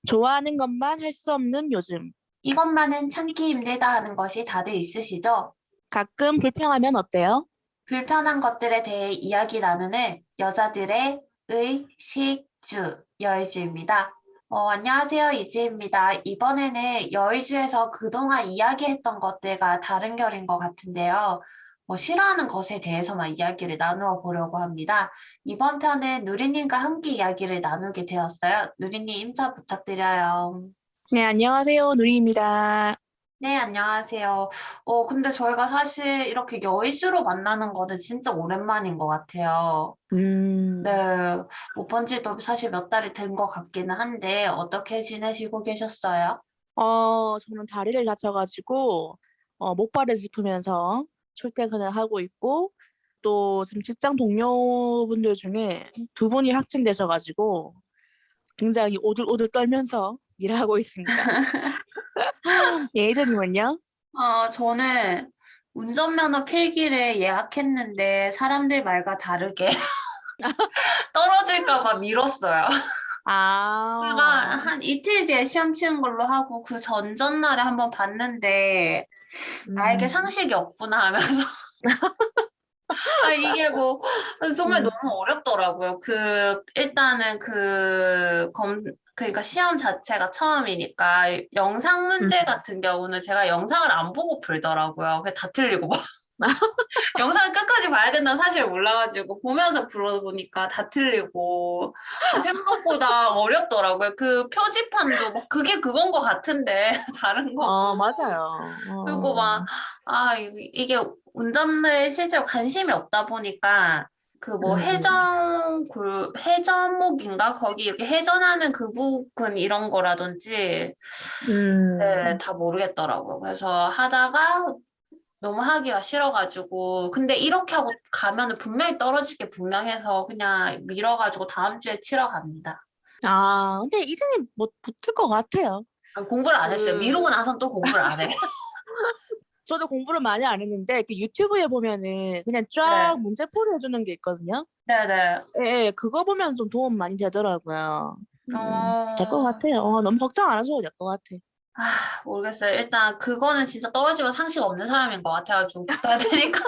좋아하는 것만 할 수 없는 요즘. 이것만은 참기 힘들다 하는 것이 다들 있으시죠? 가끔 불평하면 어때요? 불편한 것들에 대해 이야기 나누는 여자들의 의식주, 여의주입니다. 안녕하세요, 이지입니다. 이번에는 여의주에서 그동안 이야기했던 것들과 다른 결인 것 같은데요. 싫어하는 것에 대해서만 이야기를 나누어 보려고 합니다. 이번 편은 누리님과 함께 이야기를 나누게 되었어요. 누리님 인사 부탁드려요. 네, 안녕하세요. 누리입니다. 네, 안녕하세요. 근데 저희가 사실 이렇게 여의주로 만나는 거는 진짜 오랜만인 것 같아요. 네, 음, 못 본 지도 사실 몇 달이 된 것 같기는 한데, 어떻게 지내시고 계셨어요? 저는 다리를 다쳐가지고, 목발을 짚으면서 출퇴근을 하고 있고, 또 지금 직장 동료분들 중에 두 분이 확진되셔가지고, 굉장히 오들오들 떨면서 일하고 있습니다. 예전이면요? 저는 운전면허 필기를 예약했는데, 사람들 말과 다르게 떨어질까 봐 미뤘어요. 그가 아, 한 이틀 뒤에 시험 치는 걸로 하고, 그 전전날에 한번 봤는데, 나에게 음, 상식이 없구나 하면서 이게 뭐, 정말 음, 너무 어렵더라고요. 일단은 그러니까 시험 자체가 처음이니까, 영상 음. 문제 같은 경우는 제가 영상을 안 보고 풀더라고요. 그게 다 틀리고, 막. 영상을 끝까지 봐야 된다는 사실을 몰라가지고, 보면서 풀어보니까 다 틀리고, 생각보다 어렵더라고요. 그 표지판도 막 그게 그건 것 같은데, 다른 거고. 맞아요. 그리고 막, 이게 운전을 실제로 관심이 없다 보니까, 그 뭐 음, 회전목인가? 거기 이렇게 회전하는 그 부분 이런 거라든지, 네, 음, 다 모르겠더라고요. 그래서 하다가 너무 하기가 싫어가지고, 근데 이렇게 하고 가면은 분명히 떨어질 게 분명해서 그냥 밀어가지고 다음 주에 치러 갑니다. 근데 이제는 뭐 붙을 것 같아요. 공부를 안 했어요. 그, 미루고 나선 또 공부를 안 해. 저도 공부를 많이 안 했는데, 그 유튜브에 보면은 그냥 쫙 네. 문제풀이 해주는 게 있거든요. 네네. 예, 예, 그거 보면 좀 도움 많이 되더라고요. 될 것 어, 같아요. 너무 걱정 안 하셔도 될 것 같아. 모르겠어요. 일단 그거는 진짜 떨어지면 상식 없는 사람인 것 같아가지고 붙어야 되니까.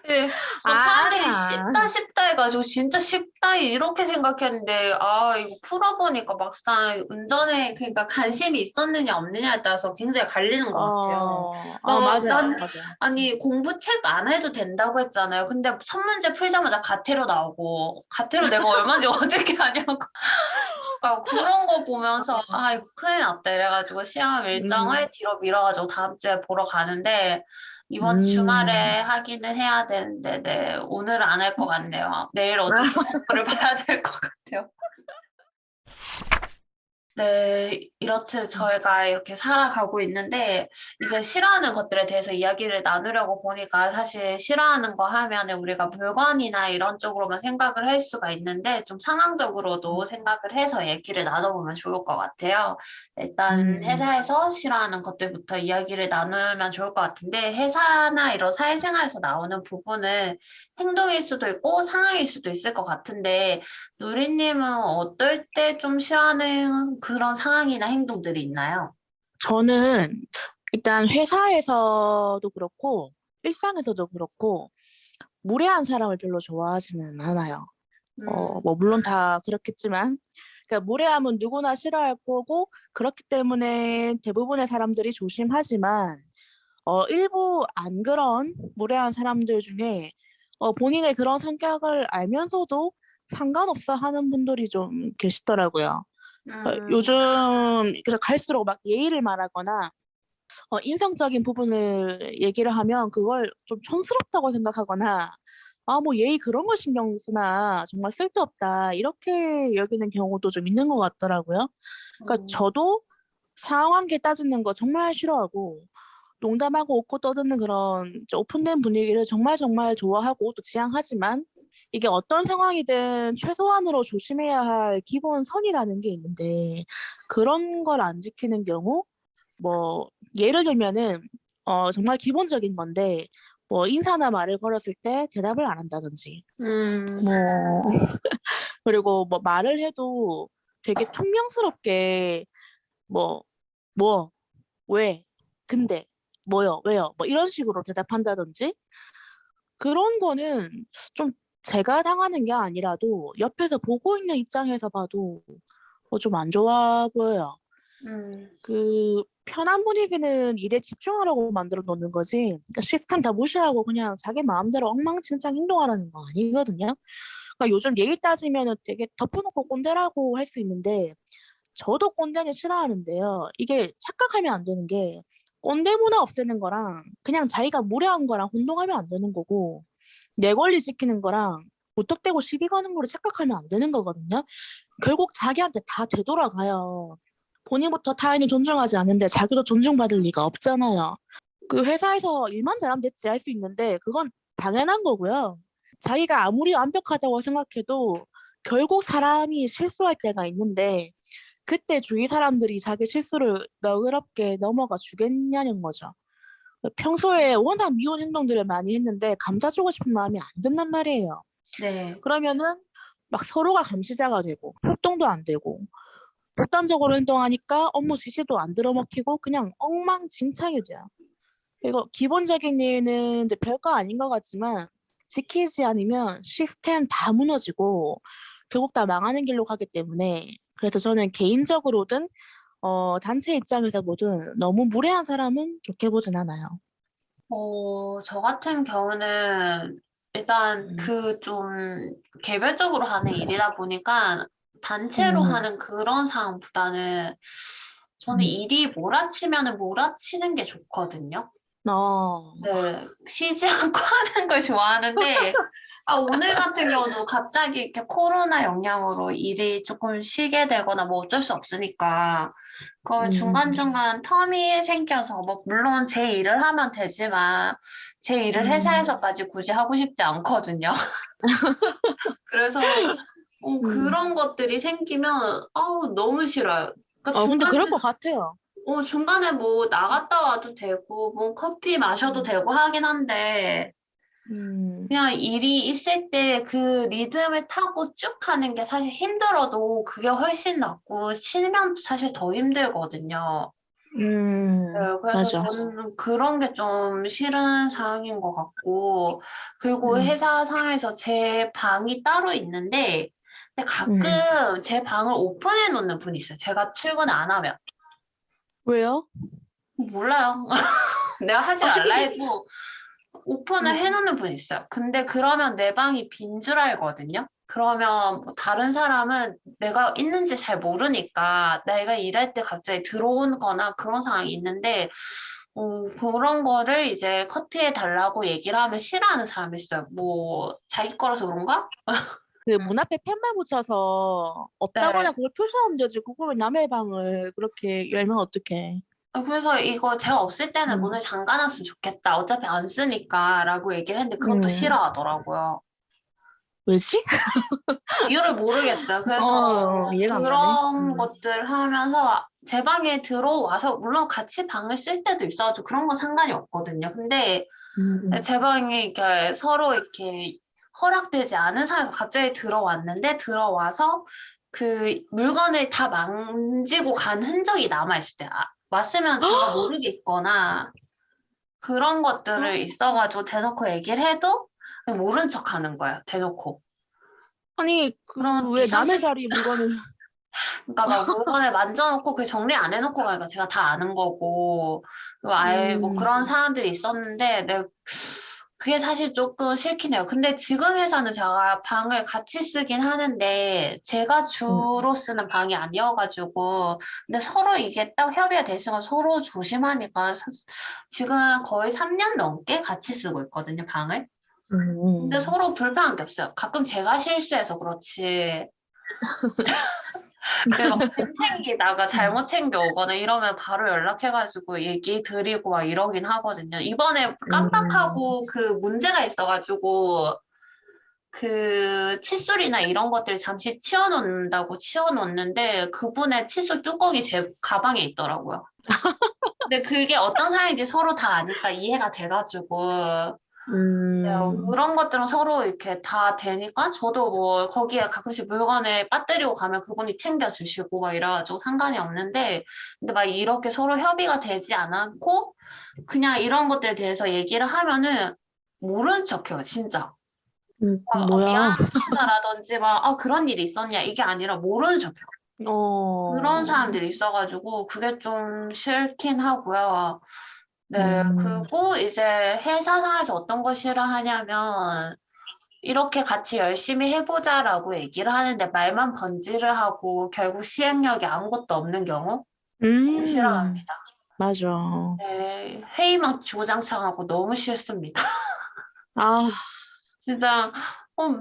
예, 막 사람들이 아니야. 쉽다 쉽다 해가지고 진짜 쉽다 이렇게 생각했는데 이거 풀어보니까 막상 운전에 그러니까 관심이 있었느냐 없느냐에 따라서 굉장히 갈리는 것 같아요. 맞아요. 난 맞아요. 아니 공부책 안 해도 된다고 했잖아요. 근데 첫 문제 풀자마자 가태로 나오고 가태로 내가 얼마인지 어떻게 아냐고. 그런 거 보면서 이거 큰일 났다 이래가지고 시험 음, 일정을 뒤로 미뤄가지고 다음 주에 보러 가는데 이번 음. 주말에 하기는 해야 되는데 네 오늘은 안 할 것 같네요. 내일 어떻게 공부를 봐야 될 것 같아요. 네, 이렇듯 저희가 이렇게 살아가고 있는데, 이제 싫어하는 것들에 대해서 이야기를 나누려고 보니까 사실 싫어하는 거 하면은 우리가 물건이나 이런 쪽으로만 생각을 할 수가 있는데, 좀 상황적으로도 생각을 해서 얘기를 나눠보면 좋을 것 같아요. 일단 음. 회사에서 싫어하는 것들부터 이야기를 나누면 좋을 것 같은데, 회사나 이런 사회생활에서 나오는 부분은 행동일 수도 있고 상황일 수도 있을 것 같은데, 누리님은 어떨 때 좀 싫어하는 그런 상황이나 행동들이 있나요? 저는 일단 회사에서도 그렇고, 일상에서도 그렇고, 무례한 사람을 별로 좋아하지는 않아요. 음, 뭐, 물론 다 그렇겠지만, 그러니까 무례함은 누구나 싫어할 거고, 그렇기 때문에 대부분의 사람들이 조심하지만, 일부 안 그런 무례한 사람들 중에, 본인의 그런 성격을 알면서도 상관없어 하는 분들이 좀 계시더라고요. 요즘, 그래서 갈수록 막 예의를 말하거나, 인성적인 부분을 얘기를 하면 그걸 좀 촌스럽다고 생각하거나, 뭐 예의 그런 거 신경 쓰나, 정말 쓸데없다, 이렇게 여기는 경우도 좀 있는 것 같더라고요. 그러니까 음, 저도 상관관계 따지는 거 정말 싫어하고, 농담하고 웃고 떠드는 그런 이제 오픈된 분위기를 정말 정말 좋아하고 또 지향하지만, 이게 어떤 상황이든 최소한으로 조심해야 할 기본 선이라는 게 있는데, 그런 걸 안 지키는 경우, 뭐 예를 들면은 정말 기본적인 건데 뭐 인사나 말을 걸었을 때 대답을 안 한다든지 음, 뭐 그리고 뭐 말을 해도 되게 퉁명스럽게 뭐, 뭐, 왜, 근데, 뭐요, 왜요, 뭐 이런 식으로 대답한다든지 그런 거는 좀 제가 당하는 게 아니라도 옆에서 보고 있는 입장에서 봐도 좀 안 좋아 보여요. 음, 그 편한 분위기는 일에 집중하라고 만들어 놓는 거지. 그러니까 시스템 다 무시하고 그냥 자기 마음대로 엉망진창 행동하라는 거 아니거든요. 그러니까 요즘 예의 따지면은 되게 덮어놓고 꼰대라고 할 수 있는데 저도 꼰대는 싫어하는데요. 이게 착각하면 안 되는 게 꼰대 문화 없애는 거랑 그냥 자기가 무례한 거랑 혼동하면 안 되는 거고 내 권리 지키는 거랑 무턱대고 시비 거는 거를 착각하면 안 되는 거거든요. 결국 자기한테 다 되돌아가요. 본인부터 타인을 존중하지 않는데 자기도 존중받을 리가 없잖아요. 그 회사에서 일만 잘하면 됐지 할 수 있는데 그건 당연한 거고요. 자기가 아무리 완벽하다고 생각해도 결국 사람이 실수할 때가 있는데 그때 주위 사람들이 자기 실수를 너그럽게 넘어가 주겠냐는 거죠. 평소에 워낙 미운 행동들을 많이 했는데 감싸주고 싶은 마음이 안 든단 말이에요. 네. 그러면은 막 서로가 감시자가 되고 협동도 안 되고 독단적으로 행동하니까 업무 지시도 안 들어먹히고 그냥 엉망진창이 돼요. 이거 기본적인 예는 이제 별거 아닌 것 같지만 지키지 않으면 시스템 다 무너지고 결국 다 망하는 길로 가기 때문에 그래서 저는 개인적으로든 단체 입장에서 보든 너무 무례한 사람은 좋게 보진 않아요. 저 같은 경우는 일단 음, 그 좀 개별적으로 하는 일이다 보니까 단체로 음, 하는 그런 상황보다는 저는 음. 일이 몰아치면은 몰아치는 게 좋거든요. 어, 네, 쉬지 않고 하는 걸 좋아하는데, 오늘 같은 경우도 갑자기 이렇게 코로나 영향으로 일이 조금 쉬게 되거나 뭐 어쩔 수 없으니까, 그러면 음, 중간중간 텀이 생겨서, 뭐, 물론 제 일을 하면 되지만, 제 일을 음, 회사에서까지 굳이 하고 싶지 않거든요. 그래서, 음. 그런 것들이 생기면, 너무 싫어요. 그러니까 근데 중간에 그럴 것 같아요. 중간에 뭐 나갔다 와도 되고, 뭐 커피 마셔도 음, 되고 하긴 한데, 음, 그냥 일이 있을 때 그 리듬을 타고 쭉 하는 게 사실 힘들어도 그게 훨씬 낫고, 쉬면 사실 더 힘들거든요. 네, 그래서 맞아. 저는 그런 게 좀 싫은 상황인 것 같고, 그리고 음, 회사 상에서 제 방이 따로 있는데, 근데 음. 가끔 제 방을 오픈해 놓는 분이 있어요. 제가 출근 안 하면. 왜요? 몰라요. 내가 하지 말라 해도 오픈을 음, 해놓는 분이 있어요. 근데 그러면 내 방이 빈 줄 알거든요. 그러면 뭐 다른 사람은 내가 있는지 잘 모르니까 내가 일할 때 갑자기 들어온 거나 그런 상황이 있는데 그런 거를 이제 커트해 달라고 얘기를 하면 싫어하는 사람이 있어요. 뭐 자기 거라서 그런가? 그 문 앞에 팻말 붙여서 없다거나 네. 그걸 표시하면 되지. 그걸 남의 방을 그렇게 열면 어떡해. 그래서 이거 제가 없을 때는 음, 문을 잠가놨으면 좋겠다. 어차피 안 쓰니까 라고 얘기를 했는데 그것도 음. 싫어하더라고요. 왜지? 이유를 모르겠어요. 그래서 이해가 안 가네. 그런 것들 하면서 제 방에 들어와서 물론 같이 방을 쓸 때도 있어가지고 그런 건 상관이 없거든요. 근데 음, 제 방에 이렇게 서로 이렇게 허락되지 않은 상황에서 갑자기 들어왔는데 들어와서 그 물건을 다 만지고 간 흔적이 남아있을 때 왔으면 제가 모르겠거나 그런 것들을 있어가지고 대놓고 얘기를 해도 그냥 모른 척 하는 거예요. 대놓고. 아니, 그런 왜 남의 비상식 자리 물건을, 그러니까 막 물건을 만져놓고 그 정리 안 해놓고 가니까 제가 다 아는 거고 그리고 아예 뭐 음, 그런 사람들이 있었는데 그게 사실 조금 싫긴 해요. 근데 지금 회사는 제가 방을 같이 쓰긴 하는데 제가 음, 주로 쓰는 방이 아니어가지고 근데 서로 이게 딱 협의가 되시면 서로 조심하니까 지금 거의 3년 넘게 같이 쓰고 있거든요, 방을. 근데 음, 서로 불편한 게 없어요. 가끔 제가 실수해서 그렇지 근데 막 짐 챙기다가 음, 잘못 챙겨오거나 이러면 바로 연락해가지고 얘기 드리고 막 이러긴 하거든요. 이번에 음. 깜빡하고 그 문제가 있어가지고 그 칫솔이나 이런 것들 잠시 치워놓는다고 치워놓는데 그분의 칫솔 뚜껑이 제 가방에 있더라고요. 근데 그게 어떤 상황인지 서로 다 아니까 이해가 돼가지고 음, 그런 것들은 서로 이렇게 다 되니까 저도 뭐 거기에 가끔씩 물건을 빠뜨리고 가면 그분이 챙겨주시고 막 이래가지고 상관이 없는데 근데 막 이렇게 서로 협의가 되지 않았고 그냥 이런 것들에 대해서 얘기를 하면은 모른 척해요, 진짜. 뭐야. 미안합니다라든지 막 그런 일이 있었냐 이게 아니라 모르는 척해요. 그런 어, 사람들이 있어가지고 그게 좀 싫긴 하고요. 네, 음, 그리고 이제 회사상에서 어떤 거 싫어하냐면 이렇게 같이 열심히 해보자라고 얘기를 하는데 말만 번지를 하고 결국 시행력이 아무것도 없는 경우 너무 음, 싫어합니다. 맞아. 네, 회의만 주구장창하고 너무 싫습니다. 아, 진짜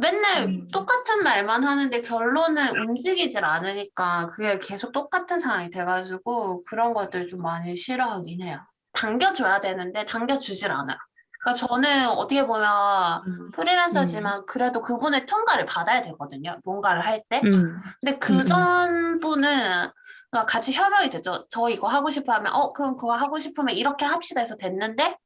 맨날 음, 똑같은 말만 하는데 결론은 움직이질 않으니까 그게 계속 똑같은 상황이 돼가지고 그런 것들 좀 많이 싫어하긴 해요. 당겨줘야 되는데 당겨주질 않아요. 그러니까 저는 어떻게 보면 음, 음, 프리랜서지만 그래도 그분의 통과를 받아야 되거든요. 뭔가를 할 때. 음, 근데 음, 그 전 분은 그러니까 같이 협약이 되죠. 저 이거 하고 싶어 하면 그럼 그거 하고 싶으면 이렇게 합시다 해서 됐는데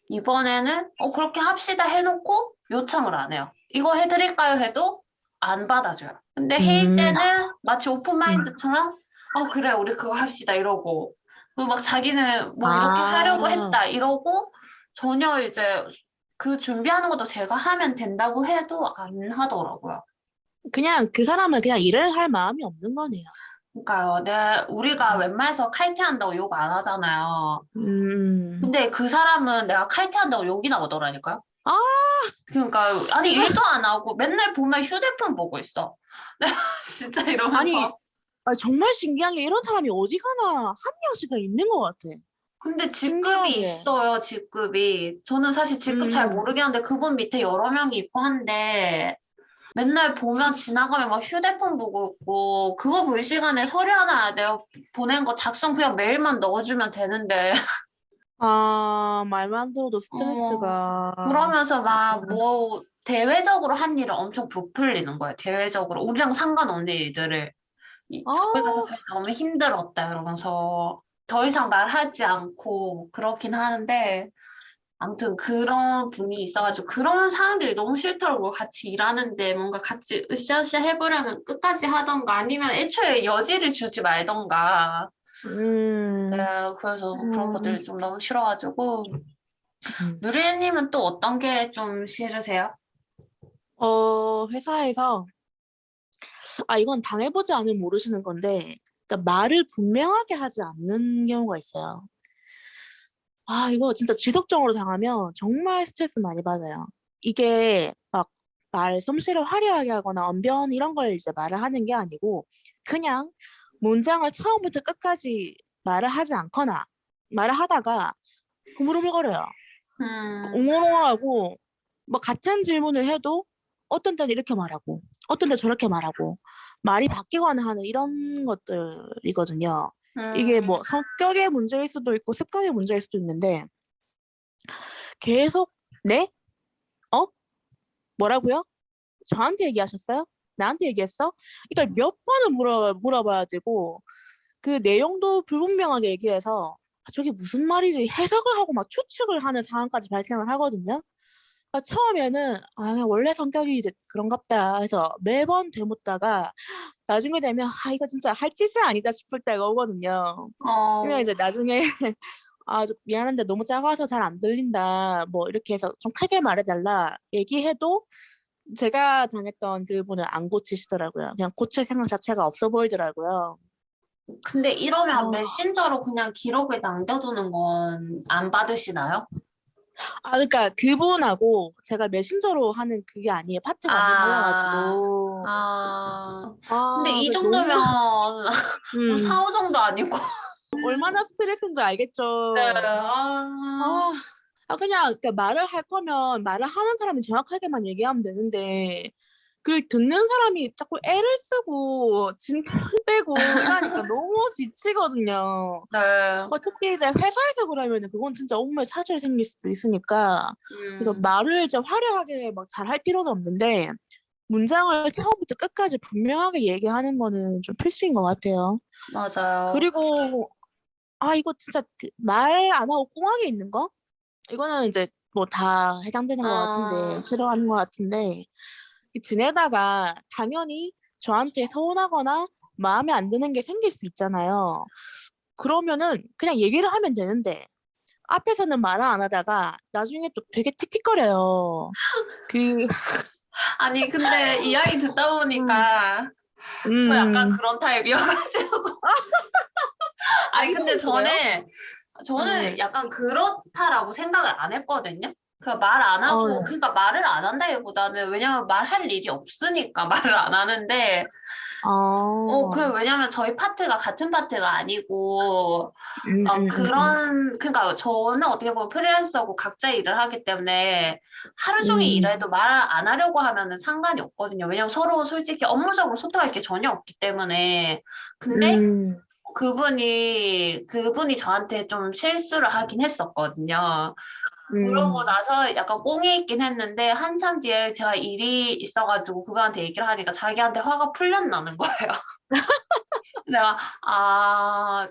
이번에는 그렇게 합시다 해놓고 요청을 안 해요. 이거 해드릴까요 해도 안 받아줘요. 근데 회의 음, 때는 마치 음. 오픈마인드처럼 그래 우리 그거 합시다 이러고 그리고 막 자기는 뭐 이렇게 하려고 아, 했다 이러고 전혀 이제 그 준비하는 것도 제가 하면 된다고 해도 안 하더라고요. 그냥 그 사람은 그냥 일을 할 마음이 없는 거네요. 그러니까요. 우리가 웬만해서 칼퇴한다고 욕 안 하잖아요. 음, 근데 그 사람은 내가 칼퇴한다고 욕이 나오더라니까요. 아, 그러니까 아니 일도 안 하고 맨날 보면 휴대폰 보고 있어. 진짜 아니, 이러면서. 정말 신기한 게 이런 사람이 어디 가나 한 명씩은 있는 것 같아. 근데 직급이 신기하게. 있어요, 직급이. 저는 사실 직급 잘 음, 모르겠는데 그분 밑에 여러 명이 있고 한데 맨날 보면 지나가면 막 휴대폰 보고 있고 그거 볼 시간에 서류 하나 내가 보낸 거 작성 그냥 메일만 넣어주면 되는데 말만 들어도 스트레스가. 그러면서 막 뭐 대외적으로 한 일을 엄청 부풀리는 거예요. 대외적으로 우리랑 상관없는 일들을 아, 저희가 너무 힘들었다 이러면서 더 이상 말하지 않고 그렇긴 하는데 아무튼 그런 분이 있어가지고 그런 상황들이 너무 싫더라고요. 같이 일하는데 뭔가 같이 으쌰으쌰 해보려면 끝까지 하던가 아니면 애초에 여지를 주지 말던가. 네, 음, 그래서 그런 음, 것들이 좀 너무 싫어가지고 음. 누리님은 또 어떤 게 좀 싫으세요? 회사에서, 이건 당해보지 않으면 모르시는 건데, 그러니까 말을 분명하게 하지 않는 경우가 있어요. 이거 진짜 지속적으로 당하면 정말 스트레스 많이 받아요. 이게 막 말솜씨를 화려하게 하거나 언변 이런 걸 이제 말을 하는 게 아니고 그냥 문장을 처음부터 끝까지 말을 하지 않거나 말을 하다가 흐물흐물거려요. 음, 옹얼옹얼하고 뭐 같은 질문을 해도 어떤 때는 이렇게 말하고 어떤 때 저렇게 말하고 말이 바뀌거나 하는 이런 것들이거든요. 이게 음, 뭐 성격의 문제일 수도 있고 습관의 문제일 수도 있는데 계속 네? 어? 뭐라고요? 저한테 얘기하셨어요? 나한테 얘기했어? 이걸 몇 번을 물어봐야 되고 그 내용도 불분명하게 얘기해서 저게 무슨 말이지 해석을 하고 막 추측을 하는 상황까지 발생을 하거든요. 처음에는 그냥 원래 성격이 이제 그런갑다 해서 매번 되묻다가 나중에 되면 이거 진짜 할 짓이 아니다 싶을 때가 오거든요. 그러면 어, 이제 나중에 좀 미안한데 너무 작아서 잘 안 들린다. 뭐 이렇게 해서 좀 크게 말해달라 얘기해도 제가 당했던 그분은 안 고치시더라고요. 그냥 고칠 생각 자체가 없어 보이더라고요. 근데 이러면 어, 메신저로 그냥 기록을 남겨두는 건 안 받으시나요? 그러니까 그분하고 제가 메신저로 하는 그게 아니에요. 파트가 완전 아, 달라가지고. 근데 이 그 너무, 정도면 뭐 음, 사후 정도 아니고. 얼마나 스트레스인 줄 네, 알겠죠. 아, 그냥 그러니까 말을 할 거면 말을 하는 사람이 정확하게만 얘기하면 되는데 그걸 듣는 사람이 자꾸 애를 쓰고 진행되고 이러니까 너무 지치거든요. 네, 특히 이제 회사에서 그러면은 그건 진짜 업무에 차질이 생길 수도 있으니까 그래서 음, 말을 이제 화려하게 막 잘 할 필요는 없는데 문장을 처음부터 끝까지 분명하게 얘기하는 거는 좀 필수인 것 같아요. 맞아요. 그리고 이거 진짜 말 안 하고 꿍하게 있는 거? 이거는 이제 뭐 다 해당되는 것 같은데, 어, 싫어하는 것 같은데, 지내다가 당연히 저한테 서운하거나 마음에 안 드는 게 생길 수 있잖아요. 그러면은 그냥 얘기를 하면 되는데, 앞에서는 말을 안 하다가 나중에 또 되게 틱틱거려요. 그, 아니, 근데 이야기 듣다 음, 보니까 저 약간 음, 그런 타입이어가지고. 아, 아니, 근데 이성이 그래요? 저는 네. 약간 그렇다라고 생각을 안 했거든요. 그 말 안 하고, 어, 그러니까 말을 안 한다기보다는 왜냐면 말할 일이 없으니까 말을 안 하는데, 어, 왜냐면 저희 파트가 같은 파트가 아니고, 음, 음, 음, 그러니까 저는 어떻게 보면 프리랜서고 각자 일을 하기 때문에 하루 종일 음, 일해도 말 안 하려고 하면은 상관이 없거든요. 왜냐면 서로 솔직히 업무적으로 소통할 게 전혀 없기 때문에. 근데 음, 그분이 저한테 좀 실수를 하긴 했었거든요. 그러고 음, 나서 약간 꽁이 있긴 했는데 한참 뒤에 제가 일이 있어가지고 그분한테 얘기를 하니까 자기한테 화가 풀렸나는 거예요. 내가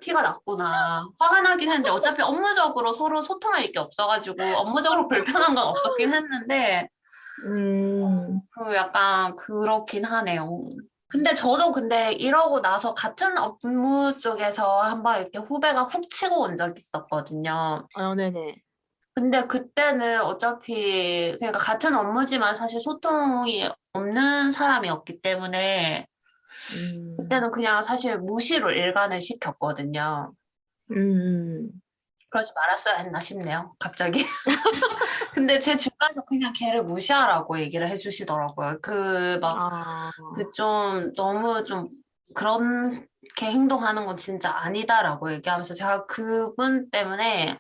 티가 났구나. 화가 나긴 했는데 어차피 업무적으로 서로 소통할 게 없어가지고 업무적으로 불편한 건 없었긴 했는데 음, 그 약간 그렇긴 하네요. 근데 이러고 나서 같은 업무 쪽에서 한번 이렇게 후배가 훅 치고 온 적이 있었거든요. 네네. 근데 그때는 어차피 그러니까 같은 업무지만 사실 소통이 없는 사람이었기 때문에 음, 그때는 그냥 사실 무시로 일관을 시켰거든요. 음, 그러지 말았어야 했나 싶네요, 갑자기. 근데 제 주변에서 그냥 걔를 무시하라고 얘기를 해주시더라고요. 아, 좀, 너무 좀, 그렇게 행동하는 건 진짜 아니다라고 얘기하면서 제가 그분 때문에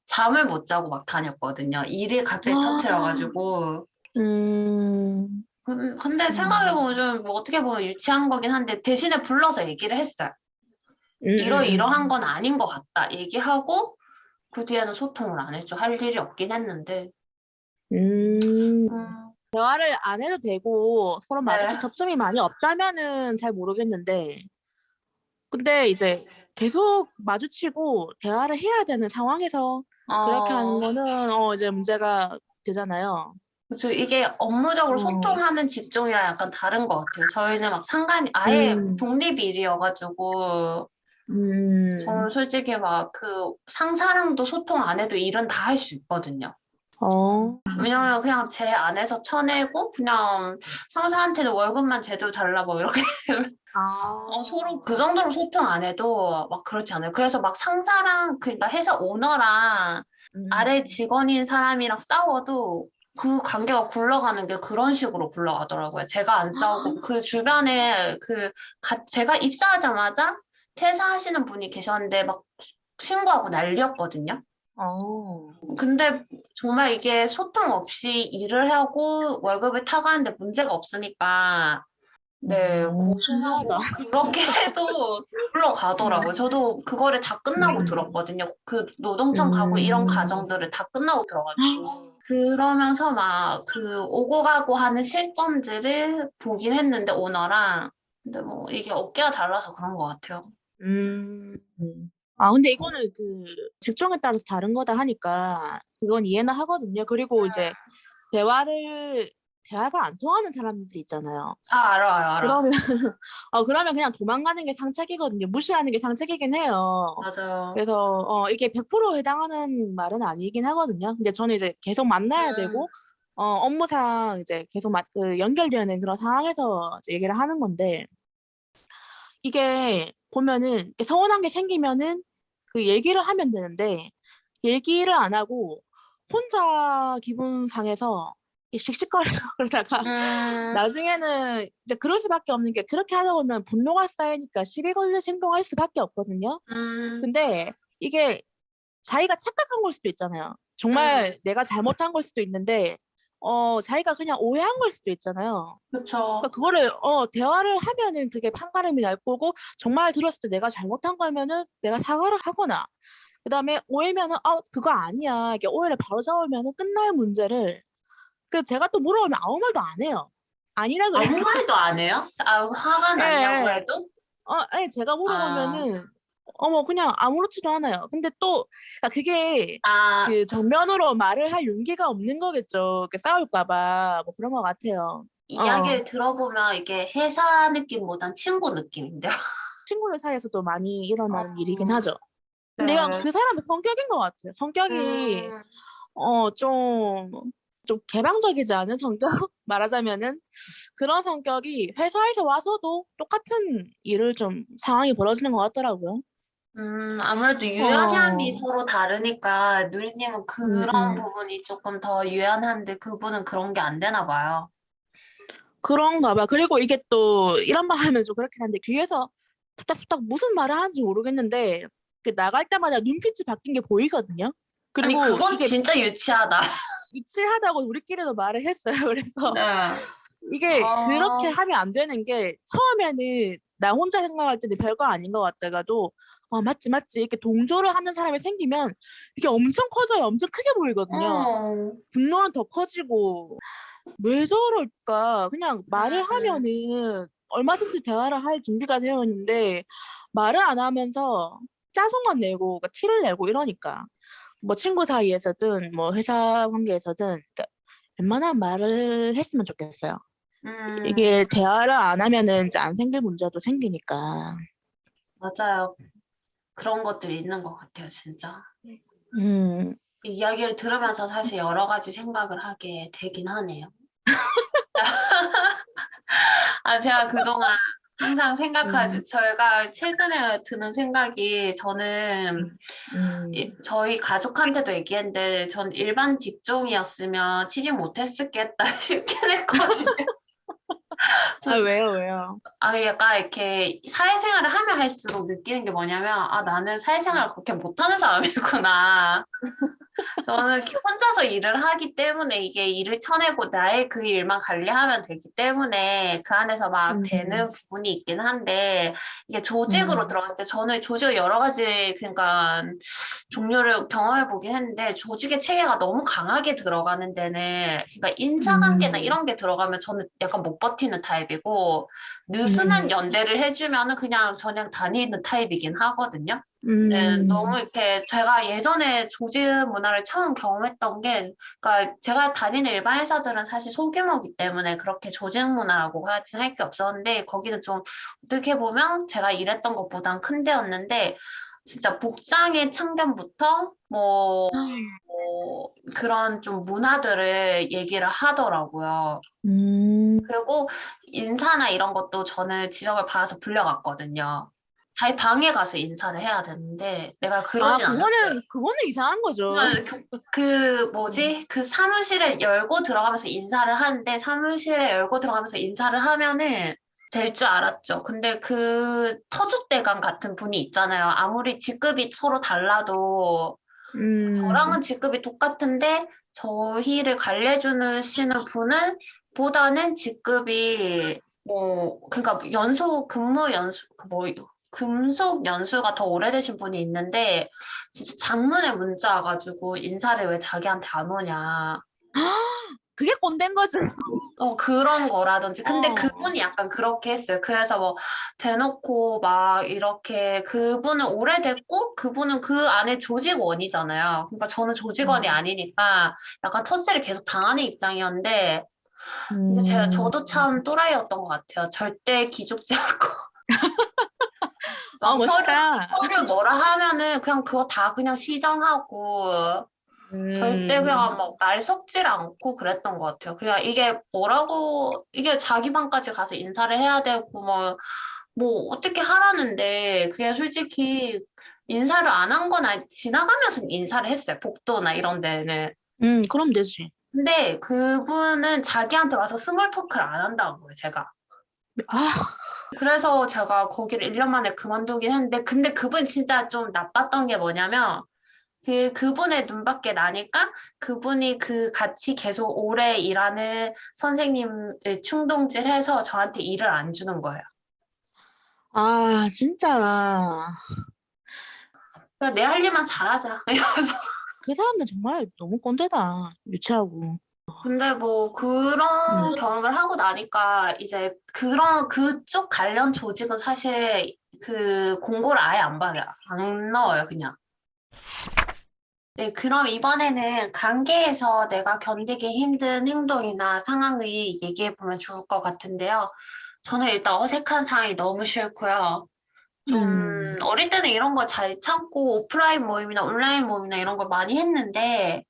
잠을 못 자고 막 다녔거든요. 일이 갑자기 아, 터트려가지고. 음, 근데 생각해보면 좀, 뭐 어떻게 보면 유치한 거긴 한데, 대신에 불러서 얘기를 했어요. 이러이러한 음, 건 아닌 것 같다. 얘기하고, 그 뒤에는 소통을 안 했죠. 할 일이 없긴 했는데. 음, 대화를 안 해도 되고 서로 마주칠 네. 접점이 많이 없다면은 잘 모르겠는데, 근데 이제 계속 마주치고 대화를 해야 되는 상황에서 그렇게 하는 어, 거는 이제 문제가 되잖아요. 그쵸. 이게 업무적으로 어, 소통하는 직종이랑 약간 다른 것 같아요. 저희는 막 상관이 아예 음, 독립일이어가지고, 저는 음, 솔직히 막 그 상사랑도 소통 안 해도 일은 다 할 수 있거든요. 어, 왜냐면 그냥 제 안에서 쳐내고, 그냥 상사한테는 월급만 제대로 달라, 뭐 이렇게. 서로 그 아, 정도로 소통 안 해도 막 그렇지 않아요. 그래서 막 상사랑, 그러니까 회사 오너랑 아래 음, 직원인 사람이랑 싸워도 그 관계가 굴러가는 게 그런 식으로 굴러가더라고요. 제가 안 싸우고 그 주변에 제가 입사하자마자 퇴사하시는 분이 계셨는데 막 신고하고 난리였거든요. 어, 근데 정말 이게 소통 없이 일을 하고 월급을 타가는데 문제가 없으니까 네, 고소하고 신기하다. 막 그렇게 해도 음, 불러가더라고요. 저도 그거를 다 끝나고 음, 들었거든요. 그 노동청 가고 이런 음, 과정들을 다 끝나고 들어가지고. 그러면서 막 그 오고 가고 하는 실점들을 보긴 했는데, 오너랑. 근데 뭐 이게 어깨가 달라서 그런 것 같아요. 음. 아, 근데 이거는 직종에 따라서 다른 거다 하니까 그건 이해는 하거든요. 그리고 이제 대화를, 대화가 안 통하는 사람들이 있잖아요. 알아. 그러면, 그러면 그냥 도망가는 게 상책이거든요. 무시하는 게 상책이긴 해요. 맞아요. 그래서, 이게 100% 해당하는 말은 아니긴 하거든요. 근데 저는 이제 계속 만나야 음, 되고, 업무상 이제 계속 연결되는 그런 상황에서 이제 얘기를 하는 건데, 이게 보면은 이렇게 서운한 게 생기면은 그 얘기를 하면 되는데 얘기를 안 하고 혼자 기분 상해서 씩씩거리고 그러다가 음, 나중에는 이제 그럴 수밖에 없는 게 그렇게 하다 보면 분노가 쌓이니까 시비 걸려서 행동할 수밖에 없거든요. 음, 근데 이게 자기가 착각한 걸 수도 있잖아요. 정말 내가 잘못한 걸 수도 있는데 자기가 그냥 오해한 걸 수도 있잖아요. 그러니까 그쵸. 그거를 대화를 하면은 그게 판가름이 날 거고 정말 들었을 때 내가 잘못한 거면은 내가 사과를 하거나 그다음에 오해면은 그거 아니야 이게 오해를 바로 잡으면은 끝날 문제를 제가 또 물어보면 아무 말도 안 해요. 아니라 그래요. 아무 말도 안 해요? 화가 예, 났냐고 예. 해도? 아니 제가 아, 물어보면은 어머, 그냥 아무렇지도 않아요. 근데 또, 그러니까 그게 아, 그 정면으로 말을 할 용기가 없는 거겠죠. 그 싸울까 봐. 뭐 그런 것 같아요. 어. 이야기를 들어보면 이게 회사 느낌보단 친구 느낌인데요. 친구들 사이에서도 많이 일어나는 일이긴 어, 하죠. 근데 이건 네. 그 사람의 성격인 것 같아요. 성격이, 음, 어, 좀, 좀 개방적이지 않은 성격? 말하자면은 그런 성격이 회사에서 와서도 똑같은 일을 좀 상황이 벌어지는 것 같더라고요. 아무래도 유연함이 어, 서로 다르니까 누리님은 음, 그런 음. 부분이 조금 더 유연한데 그분은 그런 게 안 되나 봐요. 그런가 봐. 그리고 이게 또 이런 말 하면 좀 그렇긴 한데 뒤에서 툭닥툭닥 무슨 말을 하는지 모르겠는데 그 나갈 때마다 눈빛이 바뀐 게 보이거든요. 아니, 그리고 그건 이게 진짜 유치하다. 미칠하다고 우리끼리도 말을 했어요. 그래서 네. 이게 그렇게 어, 하면 안 되는 게 처음에는 나 혼자 생각할 때는 별거 아닌 것 같다가도 맞지 맞지 이렇게 동조를 하는 사람이 생기면 이게 엄청 커져요. 엄청 크게 보이거든요. 어, 분노는 더 커지고 왜 저럴까? 그냥 말을 음, 하면은 얼마든지 대화를 할 준비가 되어 있는데 말을 안 하면서 짜증만 내고 그러니까 티를 내고 이러니까 뭐 친구 사이에서든 뭐 회사 관계에서든 그러니까 웬만한 말을 했으면 좋겠어요. 음, 이게 대화를 안 하면은 이제 안 생길 문제도 생기니까. 맞아요. 그런 것들이 있는 것 같아요, 진짜. 음, 이 이야기를 들으면서 사실 여러 가지 생각을 하게 되긴 하네요. 아, 제가 그동안 항상 음, 저희가 최근에 드는 생각이 저는 저희 가족한테도 얘기했는데 전 일반 직종이었으면 취직 못했겠다 싶긴 했거든요. 아, 저, 왜요, 왜요? 약간 이렇게 사회생활을 하면 할수록 느끼는 게 뭐냐면, 아, 나는 사회생활을 그렇게 못하는 사람이구나. 저는 혼자서 일을 하기 때문에 이게 일을 쳐내고 나의 그 일만 관리하면 되기 때문에 그 안에서 막 음, 되는 부분이 있긴 한데 이게 조직으로 음, 들어갔을 때 저는 조직을 여러 가지 그러니까 종류를 경험해 보긴 했는데 조직의 체계가 너무 강하게 들어가는 데는 그러니까 인사관계나 음, 이런 게 들어가면 저는 약간 못 버티는 타입이고 느슨한 음, 연대를 해주면은 그냥 다니는 타입이긴 하거든요. 네, 음, 너무 이렇게 제가 예전에 조직 문화를 처음 경험했던 게, 그러니까 제가 다니는 일반 회사들은 사실 소규모이기 때문에 그렇게 조직 문화라고 같이 할 게 없었는데, 거기는 좀 어떻게 보면 제가 일했던 것보단 큰 데였는데, 진짜 복장의 참견부터 그런 좀 문화들을 얘기를 하더라고요. 음. 그리고 인사나 이런 것도 저는 지적을 받아서 불려갔거든요. 자기 방에 가서 인사를 해야 되는데 내가 아, 그러진 않았어요. 그거는 이상한 거죠. 그냥 그 음, 뭐지? 그 사무실을 열고 들어가면서 인사를 하는데 사무실에 열고 들어가면서 인사를 하면은 될 줄 알았죠. 근데 그 터줏대감 같은 분이 있잖아요. 아무리 직급이 서로 달라도 저랑은 음, 직급이 똑같은데 저희를 관리해주는 시는 분은 보다는 직급이 그러니까 근무 연수 그뭐 금속 연수가 더 오래되신 분이 있는데 진짜 장문의 문자 와가지고 인사를 왜 자기한테 안 오냐. 그게 꼰대인 거죠. 그런 거라든지. 근데 어, 그분이 약간 그렇게 했어요. 그래서 뭐, 대놓고 막 이렇게 그분은 오래됐고, 그분은 그 안에 조직원이잖아요. 그러니까 저는 조직원이 음, 아니니까 약간 텃세를 계속 당하는 입장이었는데, 근데 음, 저도 참 또라이였던 것 같아요. 절대 기죽지 않고. 막 멋있다. 서류 뭐라 하면은 그냥 그거 다 그냥 시정하고, 절대 음, 그냥 막 날 속질 않고 그랬던 것 같아요. 그냥 이게 자기 방까지 가서 인사를 해야 되고 뭐 어떻게 하라는데 그냥 솔직히 인사를 안 한 건 지나가면서 인사를 했어요. 복도나 이런 데는. 그럼 되지. 근데 그분은 자기한테 와서 스몰 토크를 안 한다는 거예요, 제가. 아, 그래서 제가 거기를 1년 만에 그만두긴 했는데 근데 그분 진짜 좀 나빴던 게 뭐냐면 그분의 눈밖에 나니까 그분이 그 같이 계속 오래 일하는 선생님을 충동질해서 저한테 일을 안 주는 거예요. 진짜. 그냥 내 할 일만 잘하자. 이러면서 그 사람들 정말 너무 꼰대다. 유치하고. 근데 뭐 그런 경험을 하고 나니까 이제 그쪽 관련 조직은 사실 그 공고를 아예 안 넣어요, 그냥. 네, 그럼 이번에는 관계에서 내가 견디기 힘든 행동이나 상황을 얘기해 보면 좋을 것 같은데요. 저는 일단 어색한 상황이 너무 싫고요. 좀 음, 어릴 때는 이런 거 잘 참고 오프라인 모임이나 온라인 모임이나 이런 걸 많이 했는데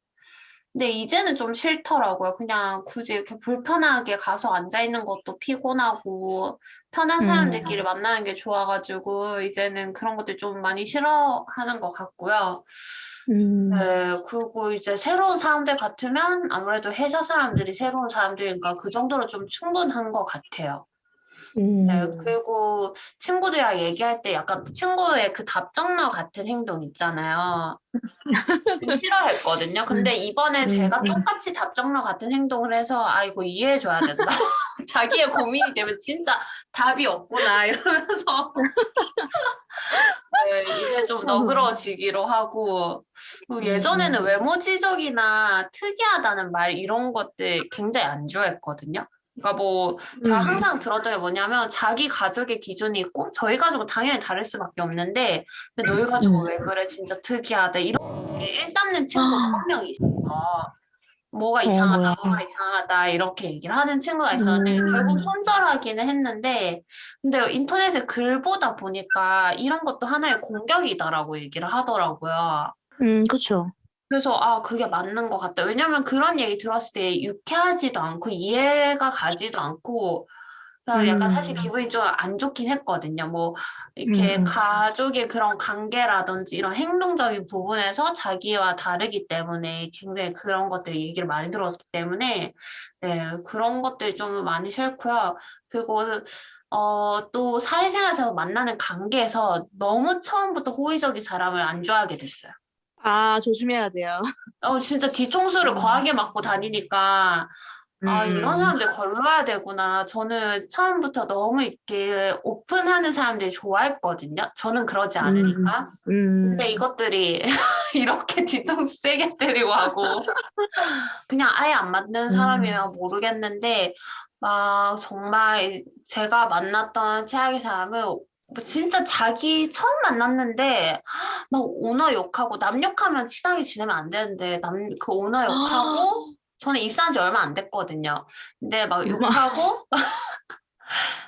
근데 이제는 좀 싫더라고요. 그냥 굳이 이렇게 불편하게 가서 앉아 있는 것도 피곤하고 편한 사람들끼리 음, 만나는 게 좋아가지고 이제는 그런 것들 좀 많이 싫어하는 것 같고요. 음, 네, 그리고 이제 새로운 사람들 같으면 아무래도 회사 사람들이 새로운 사람들이니까 그 정도로 좀 충분한 것 같아요. 네, 음, 그리고 친구들이랑 얘기할 때 약간 친구의 그 답정너 같은 행동 있잖아요. 좀 싫어했거든요. 근데 이번에 음, 제가 음. 똑같이 답정너 같은 행동을 해서 아, 이거 이해해줘야 된다. 자기의 고민이 되면 진짜 답이 없구나 이러면서 네, 이제 좀 너그러지기로 하고 그리고 예전에는 음, 외모 지적이나 특이하다는 말 이런 것들 굉장히 안 좋아했거든요. 그러니까 뭐 제가 음, 항상 들었던 게 뭐냐면 자기 가족의 기준이 있고 저희 가족은 당연히 다를 수밖에 없는데 근데 너희 가족은 왜 그래 진짜 특이하다 이런 일삼는 친구가 한 아, 명 있어. 뭐가 이상하다, 뭐야. 뭐가 이상하다, 이렇게 얘기를 하는 친구가 있었는데, 결국 음, 손절하기는 했는데, 근데 인터넷에 글 보다 보니까 이런 것도 하나의 공격이다라고 얘기를 하더라고요. 그쵸. 그래서, 아, 그게 맞는 것 같다. 왜냐면 그런 얘기 들었을 때 유쾌하지도 않고, 이해가 가지도 않고, 그래서 약간 사실 음, 기분이 좀 안 좋긴 했거든요. 뭐, 이렇게 음, 가족의 그런 관계라든지 이런 행동적인 부분에서 자기와 다르기 때문에 굉장히 그런 것들 얘기를 많이 들었기 때문에, 네, 그런 것들이 좀 많이 싫고요. 그리고, 또 사회생활에서 만나는 관계에서 너무 처음부터 호의적인 사람을 안 좋아하게 됐어요. 아, 조심해야 돼요. 진짜 뒤통수를 음, 과하게 맞고 다니니까, 아, 이런 음, 사람들 걸러야 되구나. 저는 처음부터 너무 이렇게 오픈하는 사람들 좋아했거든요. 저는 그러지 음, 않으니까. 근데 음, 이것들이 이렇게 뒤통수 세게 때리고 하고, 그냥 아예 안 맞는 음. 사람이면 모르겠는데, 막 정말 제가 만났던 최악의 사람은 뭐 진짜 자기 처음 만났는데 막 오너 욕하고 남 욕하면 친하게 지내면 안 되는데 그 오너 욕하고 저는 입사한 지 얼마 안 됐거든요. 근데 막 욕하고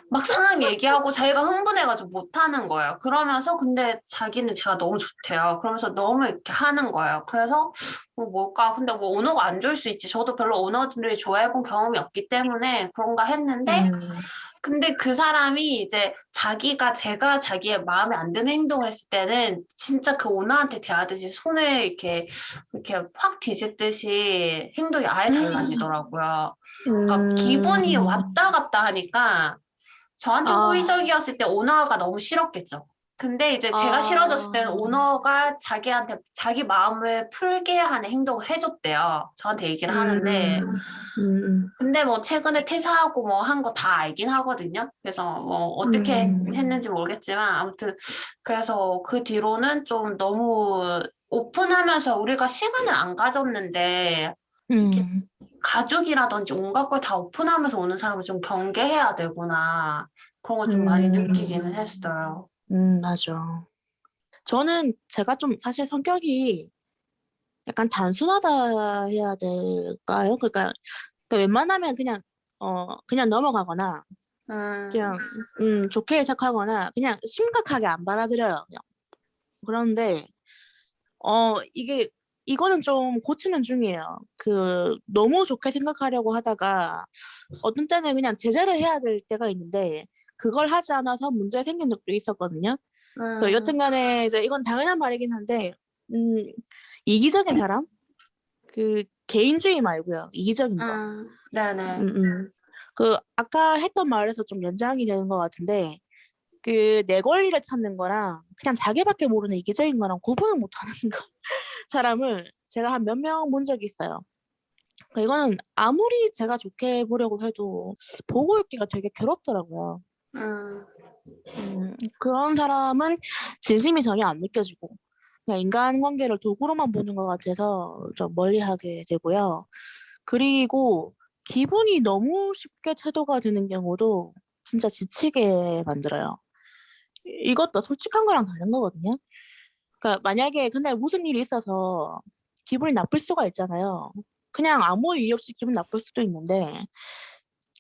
막 상황 얘기하고 자기가 흥분해가지고 못하는 거예요. 그러면서 근데 자기는 제가 너무 좋대요. 그러면서 너무 이렇게 하는 거예요. 그래서 뭐 뭘까? 근데 뭐 오너가 안 좋을 수 있지. 저도 별로 오너들을 좋아해본 경험이 없기 때문에 그런가 했는데 음, 근데 그 사람이 이제 제가 자기의 마음에 안 드는 행동을 했을 때는 진짜 그 오너한테 대하듯이 손을 이렇게 확 뒤집듯이 행동이 아예 달라지더라고요. 그러니까 기분이 음, 왔다 갔다 하니까 저한테 아, 호의적이었을 때 오너가 너무 싫었겠죠. 근데 이제 제가 싫어졌을 때는 아, 오너가 자기한테 자기 마음을 풀게 하는 행동을 해줬대요. 저한테 얘기를 음, 하는데 근데 뭐 최근에 퇴사하고 뭐 한 거 다 알긴 하거든요. 그래서 뭐 어떻게 음, 했는지 모르겠지만 아무튼 그래서 그 뒤로는 좀 너무 오픈하면서 우리가 시간을 안 가졌는데 이렇게 음, 가족이라든지 온갖 걸 다 오픈하면서 오는 사람을 좀 경계해야 되구나. 그런 걸 좀 많이 느끼기는 음, 했어요. 맞아. 저는 제가 좀 사실 성격이 약간 단순하다 해야 될까요? 그러니까 웬만하면 그냥 넘어가거나, 음, 그냥, 좋게 해석하거나, 그냥 심각하게 안 받아들여요. 그냥. 그런데, 이거는 좀 고치는 중이에요. 너무 좋게 생각하려고 하다가, 어떤 때는 그냥 제재를 해야 될 때가 있는데, 그걸 하지 않아서 문제 생긴 적도 있었거든요. 그래서 음, 여튼간에 이제 이건 당연한 말이긴 한데, 음, 이기적인 사람? 개인주의 말고요. 이기적인 거. 네네. 음, 음. 아까 했던 말에서 좀 연장이 되는 것 같은데, 내 권리를 찾는 거랑 그냥 자기밖에 모르는 이기적인 거랑 구분을 못하는 사람을 제가 한 몇 명 본 적이 있어요. 이거는 아무리 제가 좋게 보려고 해도 보고 있기가 되게 괴롭더라고요. 음, 그런 사람은 진심이 전혀 안 느껴지고 그냥 인간관계를 도구로만 보는 것 같아서 좀 멀리하게 되고요. 그리고 기분이 너무 쉽게 태도가 되는 경우도 진짜 지치게 만들어요. 이것도 솔직한 거랑 다른 거거든요. 그러니까 만약에 그날 무슨 일이 있어서 기분이 나쁠 수가 있잖아요. 그냥 아무 이유 없이 기분 나쁠 수도 있는데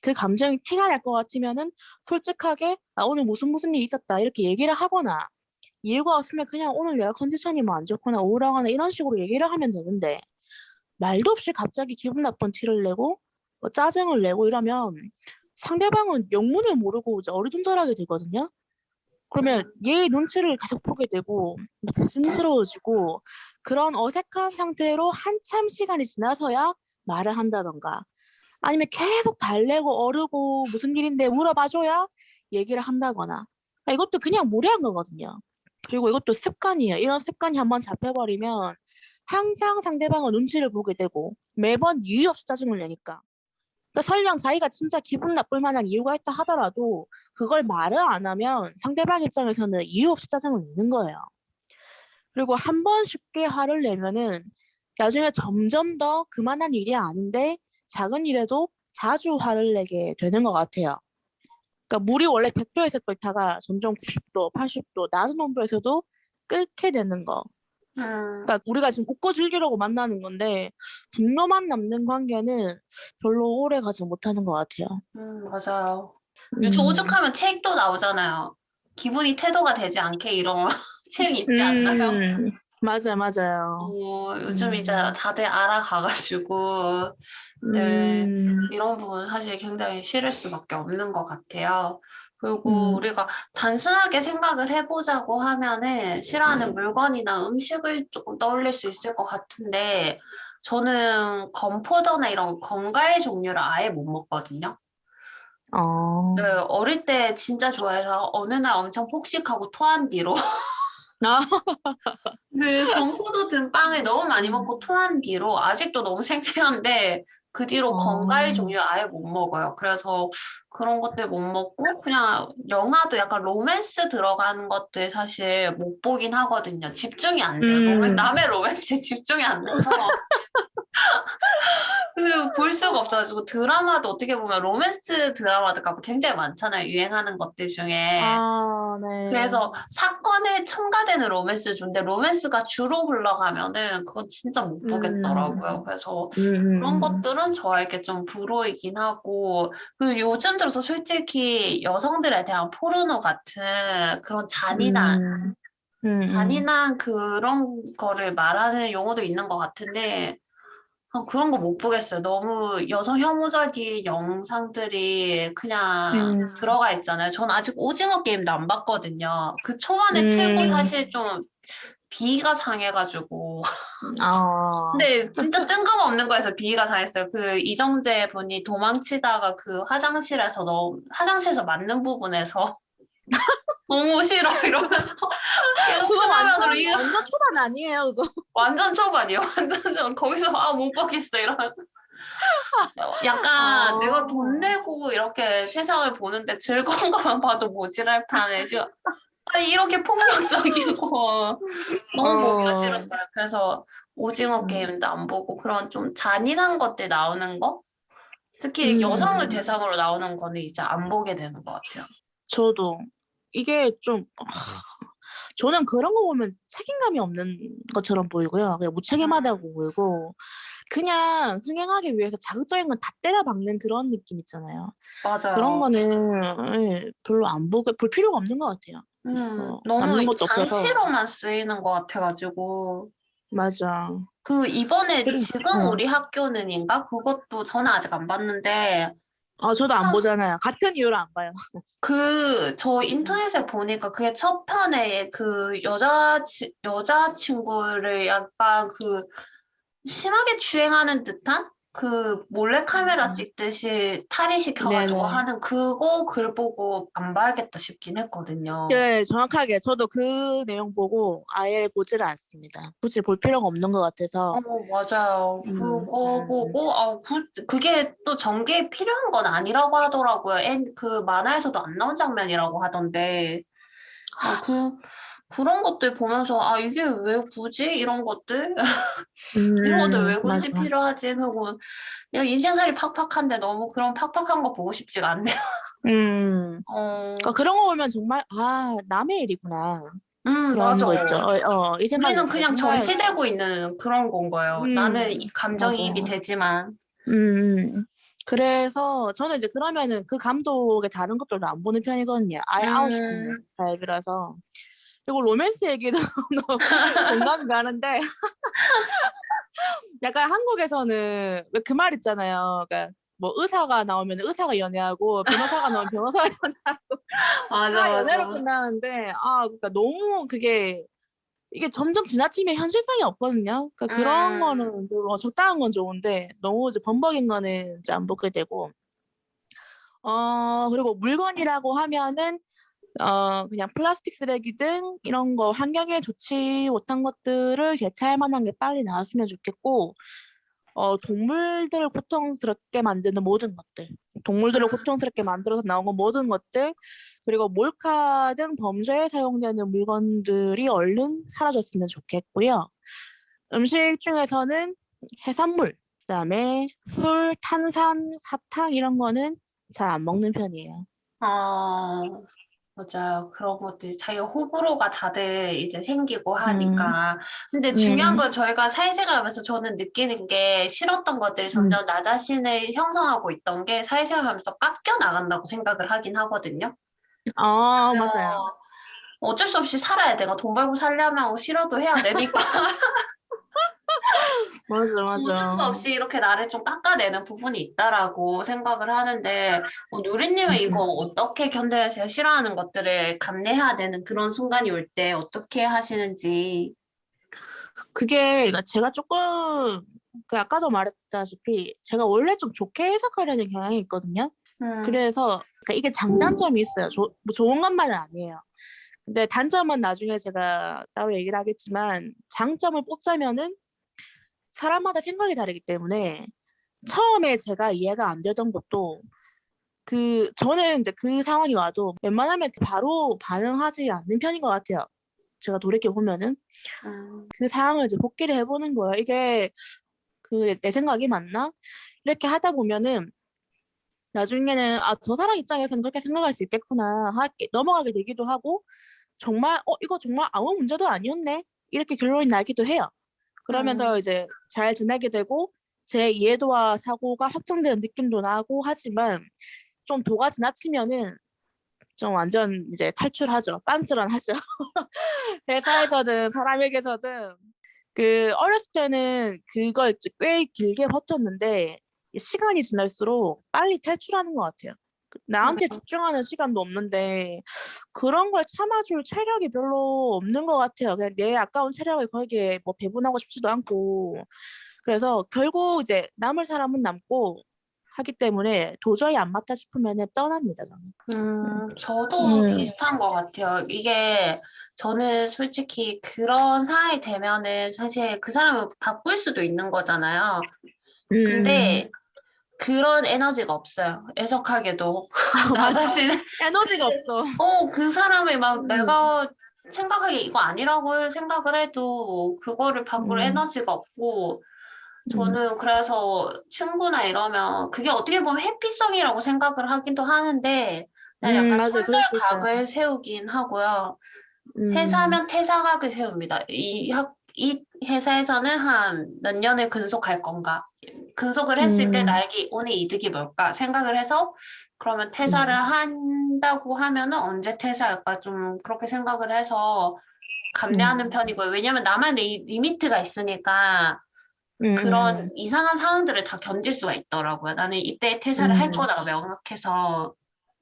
그 감정이 티가 날 것 같으면은 솔직하게 아, 오늘 무슨 일이 있었다 이렇게 얘기를 하거나 이유가 없으면 그냥 오늘 내가 컨디션이 뭐 안 좋거나 우울하거나 이런 식으로 얘기를 하면 되는데 말도 없이 갑자기 기분 나쁜 티를 내고 뭐 짜증을 내고 이러면 상대방은 영문을 모르고 이제 어리둥절하게 되거든요. 그러면 얘의 눈치를 계속 보게 되고 조심스러워지고 그런 어색한 상태로 한참 시간이 지나서야 말을 한다던가 아니면 계속 달래고 어르고 무슨 일인데 물어봐줘야 얘기를 한다거나 이것도 그냥 무례한 거거든요. 그리고 이것도 습관이에요. 이런 습관이 한번 잡혀버리면 항상 상대방은 눈치를 보게 되고 매번 이유 없이 짜증을 내니까. 그러니까 설령 자기가 진짜 기분 나쁠 만한 이유가 있다 하더라도 그걸 말을 안 하면 상대방 입장에서는 이유 없이 짜증을 내는 거예요. 그리고 한 번 쉽게 화를 내면은 나중에 점점 더 그만한 일이 아닌데 작은 일에도 자주 화를 내게 되는 것 같아요. 그러니까 물이 원래 100도에서 끓다가 점점 90도, 80도 낮은 온도에서도 끓게 되는 거. 음, 그러니까 우리가 지금 웃고 즐기려고 만나는 건데 분노만 남는 관계는 별로 오래 가지 못하는 것 같아요. 맞아요. 요즘 음, 오죽하면 책도 나오잖아요. 기분이 태도가 되지 않게 이런 책 있지 않나요? 음, 맞아요. 요즘 이제 음, 다들 알아가가지고, 네, 음, 이런 부분 사실 굉장히 싫을 수밖에 없는 것 같아요. 그리고 음, 우리가 단순하게 생각을 해보자고 하면은 싫어하는 물건이나 음식을 조금 떠올릴 수 있을 것 같은데, 저는 건포도나 이런 건과일 종류를 아예 못 먹거든요. 네, 어, 어릴 때 진짜 좋아해서 어느 날 엄청 폭식하고 토한 뒤로 아, 그 건포도 든 빵을 너무 많이 음, 먹고 토한 뒤로 아직도 너무 생생한데 그 뒤로 건과일 어, 종류 아예 못 먹어요. 그래서 그런 것들 못 먹고 그냥 영화도 약간 로맨스 들어가는 것들 사실 못 보긴 하거든요. 집중이 안 돼요. 음, 남의 로맨스에 집중이 안 돼서 그 볼 수가 없어가지고 드라마도 어떻게 보면 로맨스 드라마가 굉장히 많잖아요. 유행하는 것들 중에. 아, 네, 그래서 사건에 첨가되는 로맨스인데 로맨스가 주로 흘러가면은 그건 진짜 못 보겠더라고요. 음, 그래서 그런 음, 것들은 저에게 좀 불호이긴 하고 그리고 요즘 들어서 솔직히 여성들에 대한 포르노 같은 그런 음, 잔인한 그런 거를 말하는 용어도 있는 것 같은데 그런 거 못 보겠어요. 너무 여성 혐오적인 영상들이 그냥 음, 들어가 있잖아요. 전 아직 오징어 게임도 안 봤거든요. 그 초반에 틀고 음, 사실 좀 비위가 상해가지고. 아, 근데 진짜 뜬금없는 거에서 비위가 상했어요. 그 이정재 분이 도망치다가 그 화장실에서 맞는 부분에서 너무 싫어 이러면서 그거 높은 완전, 화면으로 완전 초반 아니에요, 그거? 완전 초반이에요. 완전 초반. 거기서 못 보겠어 이러면서. 약간 내가 돈 아, 내고 이렇게 세상을 보는데 즐거운 것만 봐도 모질할 판에 지금 아니 이렇게 폭력적이고 너무 보기가 싫은 어, 거야. 그래서 오징어 음, 게임도 안 보고 그런 좀 잔인한 것들 나오는 거 특히 여성을 음, 대상으로 나오는 거는 이제 안 보게 되는 것 같아요. 저도 이게 좀 저는 그런 거 보면 책임감이 없는 것처럼 보이고요. 그냥 무책임하다고 보이고 그냥 흥행하기 위해서 자극적인 건 다 때려 박는 그런 느낌 있잖아요. 그런 맞아요. 거는 별로 안 보게 볼 필요가 없는 것 같아요. 남는 너무 것도 없어서 장치로만 쓰이는 것 같아가지고 맞아. 그 이번에 그리고 지금 우리 학교는인가 그것도 저는 아직 안 봤는데 저도 안 보잖아요. 같은 이유로 안 봐요. 저 음. 인터넷에 보니까 그게 첫 편에 그 여자친구를 약간 그 심하게 추행하는 듯한 그 몰래카메라 음. 찍듯이 탈의시켜가지고 네네. 하는 그거 글 보고 안 봐야겠다 싶긴 했거든요. 네, 정확하게 저도 그 내용 보고 아예 보지를 않습니다. 굳이 볼 필요가 없는 것 같아서. 맞아요. 그거 음. 보고, 그게 또 전개에 필요한 건 아니라고 하더라고요. 그 만화에서도 안 나온 장면이라고 하던데. 그 그런 것들 보면서 아 이게 왜 굳이 이런 것들 이런 것들 왜 맞아. 굳이 필요하지 하고 그냥 인생살이 팍팍한데 너무 그런 팍팍한 거 보고 싶지가 않네요. 그러니까 그런 거 보면 정말, 아, 남의 일이구나. 그런 맞아. 거 있죠. 이 생각이 우리는 들어요. 그냥 정말, 전시되고 있는 그런 건 거예요. 나는 감정이입이 맞아요. 되지만. 그래서 저는 이제 그러면은 그 감독의 다른 것들도 안 보는 편이거든요. 아예 아웃시키는 음, 타입이라서. 그리고 로맨스 얘기도 너무 공감이 가는데, 약간 한국에서는 왜 그 말 있잖아요. 그러니까 뭐 의사가 나오면 의사가 연애하고 변호사가 나오면 변호사가 연애하고 맞아, 다 연애로 맞아. 끝나는데, 그러니까 너무 그게 이게 점점 지나치면 현실성이 없거든요. 그러니까 그런 음, 거는 뭐 적당한 건 좋은데 너무 이제 범벅인 거는 이제 안 보게 되고, 그리고 물건이라고 하면은 그냥 플라스틱 쓰레기 등 이런 거 환경에 좋지 못한 것들을 대체할 만한 게 빨리 나왔으면 좋겠고, 동물들을 고통스럽게 만드는 모든 것들, 동물들을 음, 고통스럽게 만들어서 나온 건 모든 것들, 그리고 몰카 등 범죄에 사용되는 물건들이 얼른 사라졌으면 좋겠고요. 음식 중에서는 해산물, 그다음에 술, 탄산, 사탕 이런 거는 잘 안 먹는 편이에요. 어, 맞아요. 그런 것들이 자기가 호불호가 다들 이제 생기고 음, 하니까. 근데 중요한 음, 건 저희가 사회생활하면서 저는 느끼는 게 싫었던 것들이 음. 점점 나 자신을 형성하고 있던 게 사회생활하면서 깎여 나간다고 생각을 하긴 하거든요. 맞아요. 그래서 어쩔 수 없이 살아야 돼. 돈 벌고 살려면 싫어도 해야 되니까 맞아, 어쩔 수 맞아. 없이 이렇게 나를 좀 깎아내는 부분이 있다라고 생각을 하는데 누리님은 이거 음. 어떻게 견뎌내세요? 싫어하는 것들을 감내해야 되는 그런 순간이 올 때 어떻게 하시는지. 그게 그러니까 제가 조금 그 아까도 말했다시피 제가 원래 좀 좋게 해석하려는 경향이 있거든요. 음, 그래서 그러니까 이게 장단점이 있어요. 뭐 좋은 것만은 아니에요. 근데 단점은 나중에 제가 따로 얘기를 하겠지만, 장점을 뽑자면은 사람마다 생각이 다르기 때문에 처음에 제가 이해가 안 되던 것도, 저는 이제 그 상황이 와도 웬만하면 바로 반응하지 않는 편인 것 같아요. 제가 돌이켜 보면은 음, 그 상황을 이제 복기를 해보는 거예요. 이게 내 생각이 맞나? 이렇게 하다 보면은 나중에는 저 사람 입장에서는 그렇게 생각할 수 있겠구나 넘어가게 되기도 하고, 정말 이거 정말 아무 문제도 아니었네 이렇게 결론이 나기도 해요. 그러면서 음, 이제 잘 지내게 되고 제 이해도와 사고가 확정되는 느낌도 나고 하지만, 좀 도가 지나치면은 좀 완전 이제 탈출하죠. 빤스런하죠. 회사에서든 사람에게서든. 어렸을 때는 그걸 이제 꽤 길게 버텼는데 시간이 지날수록 빨리 탈출하는 것 같아요. 나한테 집중하는 시간도 없는데 그런 걸 참아줄 체력이 별로 없는 것 같아요. 그냥 내 아까운 체력을 거기에 뭐 배분하고 싶지도 않고. 그래서 결국 이제 남을 사람은 남고 하기 때문에 도저히 안 맞다 싶으면 떠납니다, 저는. 저도 음, 비슷한 것 같아요. 이게 저는 솔직히 그런 상황이 되면은 사실 그 사람을 바꿀 수도 있는 거잖아요. 음, 근데 그런 에너지가 없어요. 애석하게도. 나 맞아. 자신, 에너지가 없어. 그 사람이 막 음, 내가 생각하기에 이거 아니라고 생각을 해도 그거를 바꿀 음, 에너지가 없고, 음, 저는 그래서 친구나 이러면 그게 어떻게 보면 회피성이라고 생각을 하기도 하는데, 난 약간 맞아요. 그럴 수 있어요. 손절각을 세우긴 하고요. 음, 회사면 퇴사각을 세웁니다. 이 회사에서는 한 몇 년을 근속할 건가? 근속을 했을 때 음, 나에게 오는 이득이 뭘까? 생각을 해서 그러면 퇴사를 음, 한다고 하면은 언제 퇴사할까? 좀 그렇게 생각을 해서 감내하는 음, 편이고요. 왜냐면 나만의 리미트가 있으니까 그런 음, 이상한 상황들을 다 견딜 수가 있더라고요. 나는 이때 퇴사를 할 음, 거다가 명확해서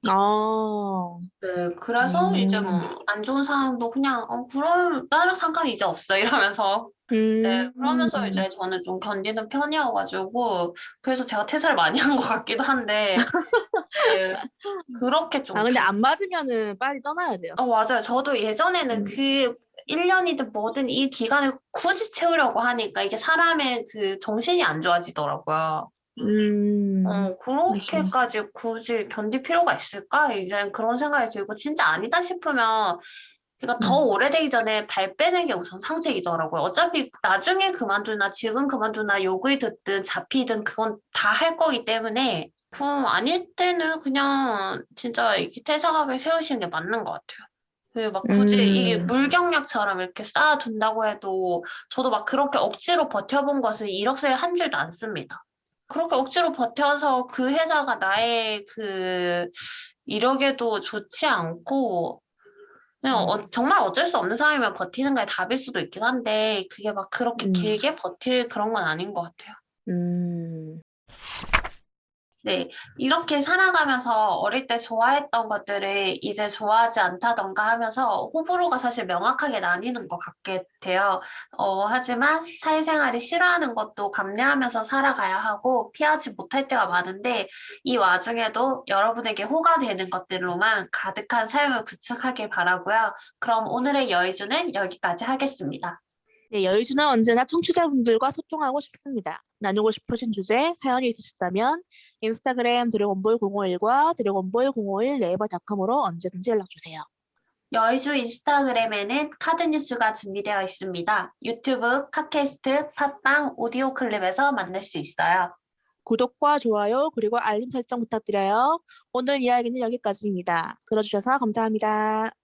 아, 네, 그래서 이제 음, 뭐 안 좋은 상황도 그냥 그럼 나랑 상관이 이제 없어 이러면서 네, 그러면서 음. 이제 저는 좀 견디는 편이어가지고 그래서 제가 퇴사를 많이 한 것 같기도 한데 네, 그렇게 좀 근데 안 맞으면은 빨리 떠나야 돼요. 맞아요. 저도 예전에는 음, 그 1년이든 뭐든 이 기간을 굳이 채우려고 하니까 이게 사람의 그 정신이 안 좋아지더라고요. 맞아. 그렇게까지 굳이 견딜 필요가 있을까? 이제 그런 생각이 들고, 진짜 아니다 싶으면 그러니까 더 오래되기 전에 발 빼는 게 우선 상책이더라고요. 어차피 나중에 그만두나 지금 그만두나 욕을 듣든 잡히든 그건 다 할 거기 때문에 그럼 아닐 때는 그냥 진짜 이렇게 퇴사각을 세우시는 게 맞는 것 같아요. 막 굳이 이게 음, 물경약처럼 이렇게 쌓아둔다고 해도 저도 막 그렇게 억지로 버텨본 것은 이력서에 한 줄도 안 씁니다. 그렇게 억지로 버텨서 그 회사가 나의 그 이력에도 좋지 않고 그냥 정말 어쩔 수 없는 상황이면 버티는 게 답일 수도 있긴 한데 그게 막 그렇게 음, 길게 버틸 그런 건 아닌 것 같아요. 음, 네, 이렇게 살아가면서 어릴 때 좋아했던 것들을 이제 좋아하지 않다던가 하면서 호불호가 사실 명확하게 나뉘는 것 같게 돼요. 하지만 사회생활을 싫어하는 것도 감내하면서 살아가야 하고 피하지 못할 때가 많은데 이 와중에도 여러분에게 호가 되는 것들로만 가득한 삶을 구축하길 바라고요. 그럼 오늘의 여의주는 여기까지 하겠습니다. 네, 여의주는 언제나 청취자분들과 소통하고 싶습니다. 나누고 싶으신 주제, 사연이 있으셨다면 인스타그램 드래곤볼 051과 드래곤볼 051 네이버닷컴으로 언제든지 연락주세요. 여의주 인스타그램에는 카드 뉴스가 준비되어 있습니다. 유튜브, 팟캐스트, 팟빵, 오디오 클립에서 만날 수 있어요. 구독과 좋아요, 그리고 알림 설정 부탁드려요. 오늘 이야기는 여기까지입니다. 들어주셔서 감사합니다.